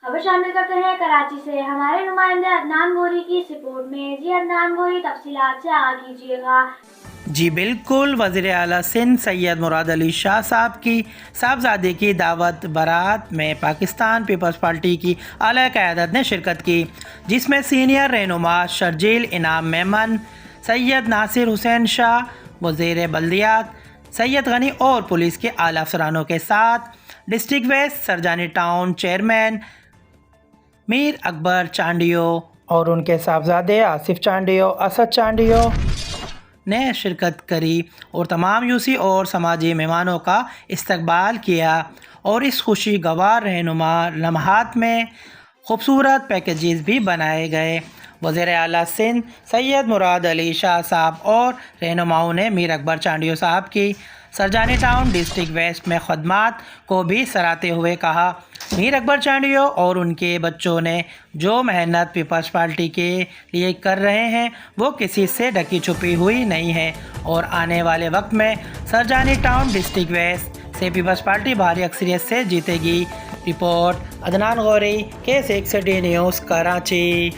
खबर शामिल करते हैं कराची से हमारे नुमाइंदे अदनान गोरी की इस रिपोर्ट में। जी अदनान गोरी, तफसीलात से आगाह कीजिएगा। जी बिल्कुल, वज़ीर आला सिंध सैयद मुराद अली शाह साहब की साहबजादे की दावत बारात में पाकिस्तान पीपल्स पार्टी की आला क़यादत ने शिरकत की, जिसमें सीनियर रहनुमा शर्जील इनाम मेमन, सैयद नासिर हुसैन शाह, वज़ीर बल्दियात सैयद गनी और पुलिस के आला अफसरानों के साथ district west Surjani town chairman Mir Akbar Chandio और उनके साहबजादे आसिफ चांडियो, असद चांडियो ने शिरकत करी और तमाम यूसी और समाजी मेहमानों का इस्तकबाल किया और इस खुशी गवार रहनुमा लम्हात में खूबसूरत पैकेजेस भी बनाए गए। वज़ीर आला सिंध सैयद मुराद अली शाह साहब और रहनुमाओं ने मीर अकबर चांडियो साहब की सरजानी टाउन डिस्ट्रिक्ट वेस्ट में खदमात को भी सराहते हुए कहा, मीर अकबर चांडियो और उनके बच्चों ने जो मेहनत पीपल्स पार्टी के लिए कर रहे हैं वो किसी से ढकी छुपी हुई नहीं है और आने वाले वक्त में सरजानी टाउन डिस्ट्रिक्ट वेस्ट से पीपल्स पार्टी भारी अक्सरियत से जीतेगी। Report Adnan Gauri, K6 news, Karachi.